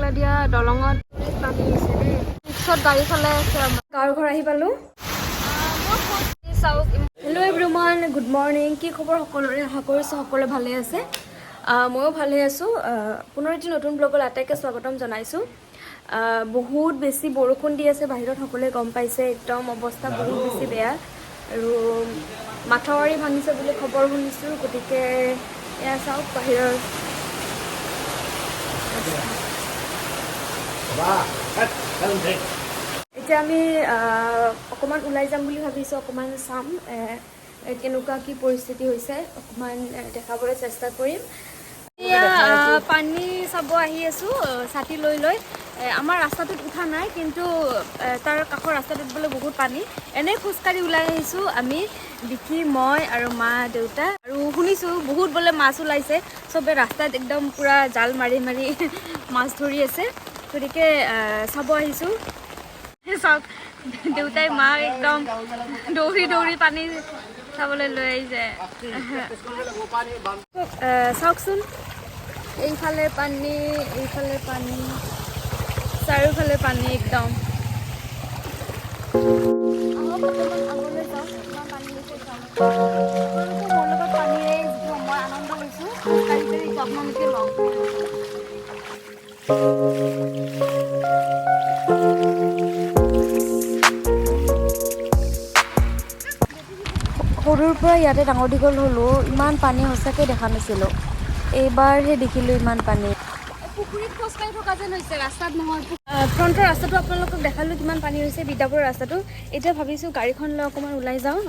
পাগলা দিয়া দলঙত পানী হৈছে দেই পিছত গাড়ী চলাই আছে গাঁৱৰ ঘৰ আহি পালোঁ হেল্ল' এভৰিৱান গুড মৰ্ণিং কি খবৰ সকলোৰে আশা কৰিছোঁ সকলোৱে ভালে আছে ময়ো ভালে আছোঁ পুনৰ এটি নতুন ব্লগত আটাইকে স্বাগতম জনাইছোঁ বহুত বেছি বৰষুণ দি আছে বাহিৰত সকলোৱে গম পাইছে একদম অৱস্থা বহুত বেছি বেয়া আৰু মাথাউৰি ভাঙিছে বুলি খবৰ শুনিছোঁ গতিকে এয়া চাওক বাহিৰৰ এতিয়া আমি অকণমান ওলাই যাম বুলি ভাবিছোঁ অকণমান চাম কেনেকুৱা কি পৰিস্থিতি হৈছে অকণমান দেখাবলৈ চেষ্টা কৰিম এতিয়া পানী চাব আহি আছোঁ ছাতি লৈ লৈ আমাৰ ৰাস্তাটোত উঠা নাই কিন্তু তাৰ কাষৰ ৰাস্তাটোত বোলে বহুত পানী এনেই খোজকাঢ়ি ওলাই আহিছোঁ আমি বিকি মই আৰু মা দেউতা আৰু শুনিছোঁ বহুত বোলে মাছ ওলাইছে চবে ৰাস্তাত একদম পূৰা জাল মাৰি মাৰি মাছ ধৰি আছে গতিকে চাব আহিছোঁ চাওক দেউতাই মাক একদম দৌৰি দৌৰি পানী চাবলৈ লৈ আহিছে চাওকচোন এইফালে পানী চাৰিওফালে পানী একদম আগলৈ যাওঁ কিমান পানী হৈছে মোৰ লগত পানীৰে যিটো মই আনন্দ হৈছোঁ খোজকাঢ়ি আপোনালোকে লওঁ সৰুৰ পৰা ইয়াতে ডাঙৰ দীঘল হ'লোঁ ইমান পানী সঁচাকৈ দেখা নাছিলোঁ এইবাৰহে দেখিলোঁ ইমান পানী পুখুৰীত খোজকাঢ়ি থকা যেন হৈছে ৰাস্তাত নহয় ফ্ৰণ্টৰ ৰাস্তাটো আপোনালোকক দেখালোঁ কিমান পানী হৈছে বিদ্যাপুৰৰ ৰাস্তাটো এতিয়া ভাবিছোঁ গাড়ীখন লৈ অকণমান ওলাই যাওঁ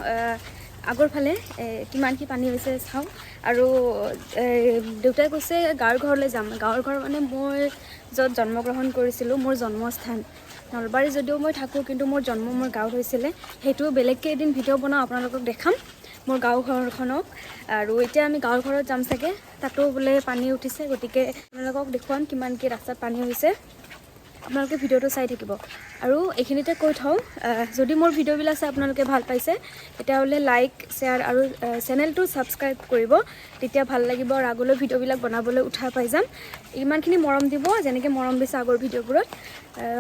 আগৰ ফালে কিমান কি পানী হৈছে চাওঁ আৰু দেউতাই কৈছে গাঁৱৰ ঘৰলৈ যাম গাঁৱৰ ঘৰ মানে মই য'ত জন্মগ্ৰহণ কৰিছিলোঁ মোৰ জন্মস্থান নলবাৰী যদিও মই থাকোঁ কিন্তু মোৰ জন্ম মোৰ গাঁৱত হৈছিলে সেইটো বেলেগকৈ এদিন ভিডিঅ' বনাওঁ আপোনালোকক দেখাম মোৰ গাঁও ঘৰখনক আৰু এতিয়া আমি গাঁৱৰ ঘৰত যাম চাগে তাতো বোলে পানী উঠিছে গতিকে আপোনালোকক দেখুৱাম কিমান কি ৰাস্তাত পানী হৈছে আপোনালোকে ভিডিঅ'টো চাই থাকিব আৰু এইখিনিতে কৈ থওঁ যদি মোৰ ভিডিঅ'বিলাক চাই আপোনালোকে ভাল পাইছে তেতিয়াহ'লে লাইক শ্বেয়াৰ আৰু চেনেলটো ছাবস্ক্ৰাইব কৰিব তেতিয়া ভাল লাগিব আৰু আগলৈ ভিডিঅ'বিলাক বনাবলৈ উৎসাহ পাই যাম ইমানখিনি মৰম দিব যেনেকৈ মৰম দিছে আগৰ ভিডিঅ'বোৰত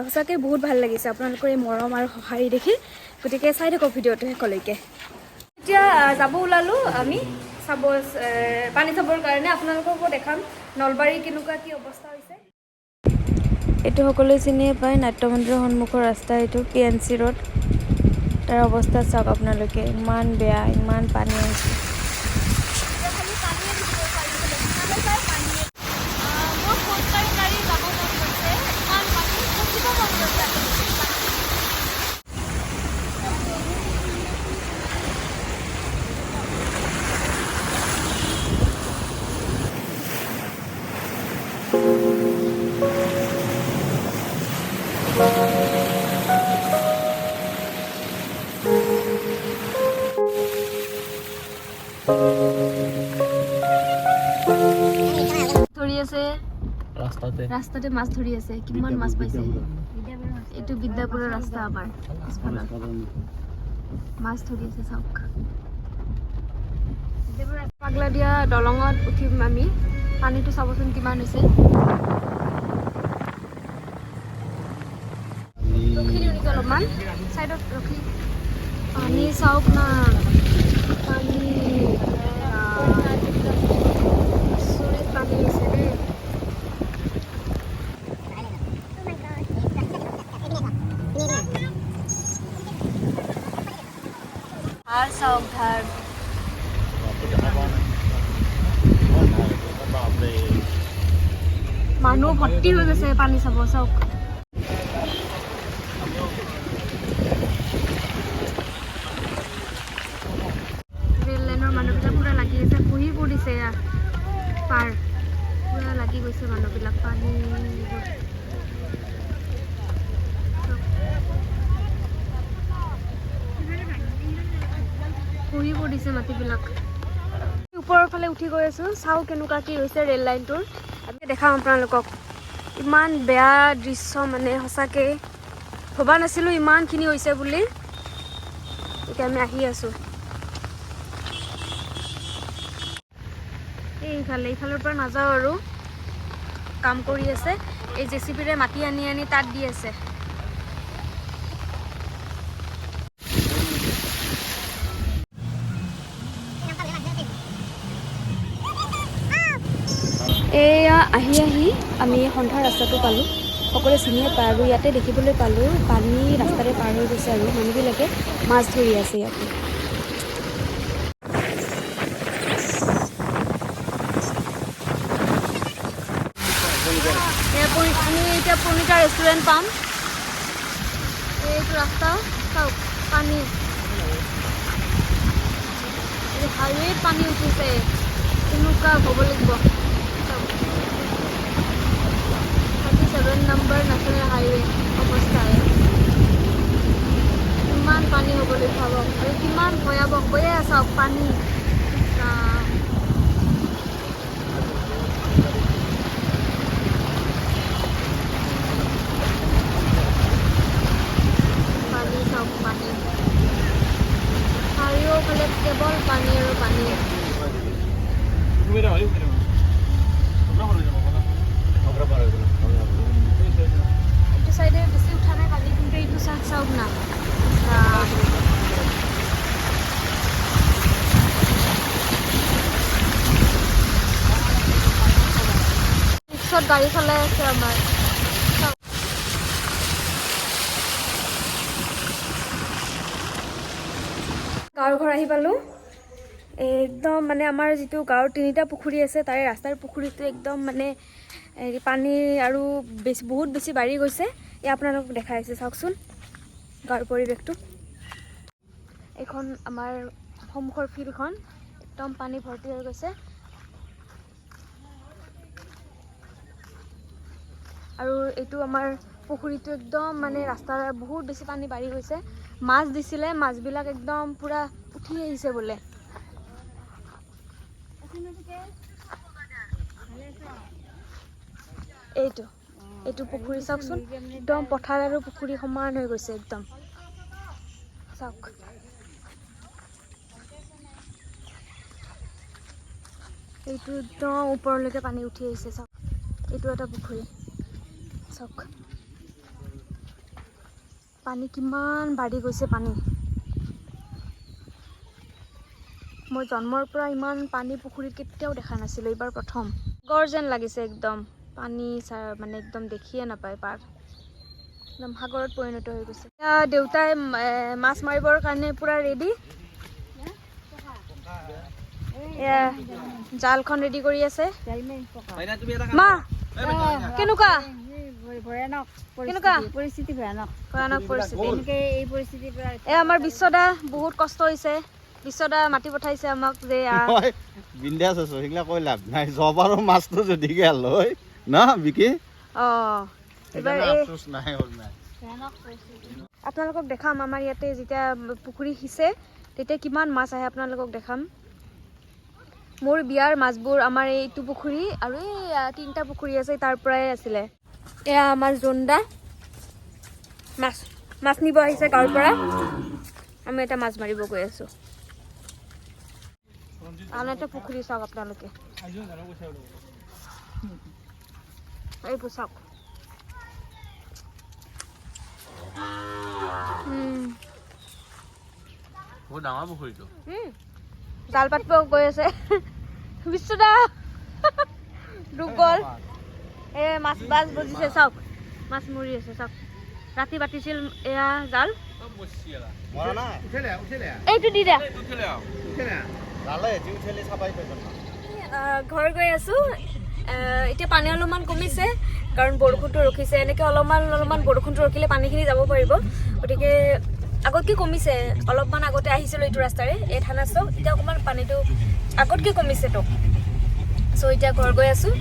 সঁচাকৈ বহুত ভাল লাগিছে আপোনালোকৰ এই মৰম আৰু সঁহাৰি দেখি গতিকে চাই থাকক ভিডিঅ'টো শেষলৈকে এতিয়া যাব ওলালোঁ আমি চাব পানী চাবৰ কাৰণে আপোনালোককো দেখাম নলবাৰী কেনেকুৱা কি অৱস্থা হৈছে এইটো সকলোৱে চিনিয়ে পায় নাট্য মন্দিৰৰ সন্মুখৰ ৰাস্তা এইটো PNC ৰোড তাৰ অৱস্থা চাওক আপোনালোকে ইমান বেয়া ইমান পানী হৈছে ধৰি আছে ৰাস্তাতে মাছ ধৰি আছে কিমান মাছ পাইছে এইটো বিদ্যাপুৰৰ ৰাস্তা আমাৰ মাছ ধৰি আছে চাওক পাগলা দিয়া দলঙত উঠিম আমি পানীটো চাবচোন কিমান হৈছে ৰখি দিওঁ নেকি অলপমান চাইডত ৰখি পানী চাওক না পানী পানী হৈছে দেই ধাৰ চাওক ধাৰ মানুহ ভৰ্তি হৈ গৈছে পানী চাব চাওক ৰেল লাইনৰ মানুহবিলাক পূৰা লাগি আছে বহি পৰিছে পাৰ পূৰা লাগি গৈছে মানুহবিলাক পানী বহি পৰিছে মাটিবিলাক ওপৰৰ ফালে উঠি গৈ আছোঁ চাওঁ কেনেকুৱা কি হৈছে ৰেল লাইনটোৰ আমি দেখাম আপোনালোকক ইমান বেয়া দৃশ্য মানে সঁচাকৈ ভবা নাছিলোঁ ইমানখিনি হৈছে বুলি এতিয়া আমি আহি আছোঁ এইফালৰ পৰা নাযাওঁ আৰু কাম কৰি আছে এই জেচিপিৰে মাটি আনি আনি তাত দি আছে। এয়া আহি আমি সন্ধ্যাৰ ৰাস্তাটো পালোঁ। সকলোৱে চিনিয়ে পায় আৰু ইয়াতে দেখিবলৈ পালোঁ পানী ৰাস্তাৰে পাৰ হৈ গৈছে আৰু মানুহবিলাকে মাছ ধৰি আছে ইয়াতে। আমি এতিয়া পূৰ্ণিতা ৰেষ্টুৰেণ্ট পাম। এইটো ৰাস্তা চাওক, পানী হাইৱেত পানী উঠিছে, কেনেকুৱা হ'ব লাগিব। 37 নম্বৰ নেশ্যনেল হাইৱে অৱস্থা। কিমান পানী হ'বলৈ ভাব আৰু কিমান ভয়াৱহ হৈয়ে চাওক পানী। পানী চাওক, পানী চাৰিওফালে কেৱল পানী আৰু পানী। এইটো চাইডে বেছি উঠা নাই পানী, কিন্তু এইটো চাইড চাওক না, ৰিক্সত গাড়ী চলাই আছে আমাৰ। গাঁৱৰ ঘৰ আহি পালোঁ। একদম মানে আমাৰ যিটো গাঁৱৰ 3টা পুখুৰী আছে, তাৰে ৰাস্তাৰ পুখুৰীটো একদম মানে পানী আৰু বহুত বেছি বাঢ়ি গৈছে। এয়া আপোনালোকক দেখাইছে চাওকচোন গাঁৱৰ পৰিৱেশটো। এইখন আমাৰ সন্মুখৰ ফিল্ডখন একদম পানী ভৰ্তি হৈ গৈছে। আৰু এইটো আমাৰ পুখুৰীটো একদম মানে ৰাস্তাৰ বহুত বেছি পানী বাঢ়ি গৈছে। মাছ দিছিলে, মাছবিলাক একদম পুৰা উঠি আহিছে বোলে। এইটো পুখুৰী চাওকচোন, একদম পথাৰ আৰু পুখুৰী সমান হৈ গৈছে একদম। চাওক এইটো একদম ওপৰলৈকে পানী উঠি আহিছে। চাওক এইটো এটা পুখুৰী, চাওক পানী কিমান বাঢ়ি গৈছে। পানী মই জন্মৰ পৰা ইমান পানী পুখুৰীত কেতিয়াও দেখা নাছিলোঁ, এইবাৰ প্ৰথম। গড় যেন লাগিছে একদম, পানী মানে একদম দেখিয়ে নাপায় পাৰ, একদম সাগৰত পৰিণত হৈ গৈছে। এতিয়া দেউতাই মাছ মাৰিবৰ কাৰণে পুৰা ৰেডি। এয়া জালখন ৰেডি কৰি আছে। মা কেনেকুৱা পৰিস্থিতি? ভয়ানক পৰিস্থিতি। আমাৰ বিশ্বদা বহুত কষ্ট হৈছে। বিশ্বদা মাতি পঠাইছে আমাক যে বিন্দাছ আছো, সেইগিলা কৈ লাভ নাই। জবাৰো মাছটো যদি গেল হয় না বিকি, এবাৰ আপোনালোকক দেখাম আমাৰ ইয়াতে যেতিয়া পুখুৰী সিঁচে তেতিয়া কিমান মাছ আহে আপোনালোকক দেখাম। মোৰ বিয়াৰ মাছবোৰ আমাৰ এইটো পুখুৰী আৰু এই 3টা পুখুৰী আছে তাৰ পৰাই আছিলে। এয়া আমাৰ জোনদা মাছ নিব আহিছে গাঁৱৰ পৰা। আমি এটা মাছ মাৰিব গৈ আছো। আন এটা পুখুৰী চাওক আপোনালোকে, এইবোৰ চাওক। বহুত ডাঙৰ পুখুৰীটো। জাল পাতিব গৈ আছে বিশ্বদা, ডুব গ'ল। মাছ বজিছে চাওক, মাছ মৰি আছে চাওক। ৰাতি পাতিছিল এয়া জাল, এইটো দি দে। ঘৰ গৈ আছো। এতিয়া পানী অলপমান কমিছে কাৰণ বৰষুণটো ৰখিছে। এনেকৈ অলপমান বৰষুণটো ৰখিলে পানীখিনি যাব পাৰিব। গতিকে আগতকৈ কমিছে, অলপমান আগতে আহিছিলোঁ এইটো ৰাস্তাৰে, এই থানা চক। এতিয়া অকণমান পানীটো আগতকৈ কমিছেতো। চ' এতিয়া ঘৰ গৈ আছোঁ,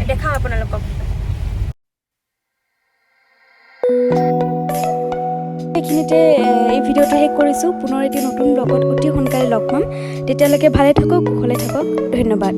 দেখাম আপোনালোকক। এইখিনিতে এই ভিডিঅ'টো শেষ কৰিছোঁ। পুনৰ এটি নতুন ব্লগত অতি সোনকালে লগ পাম। তেতিয়ালৈকে ভালে থাকক, কুশলে থাকক। ধন্যবাদ।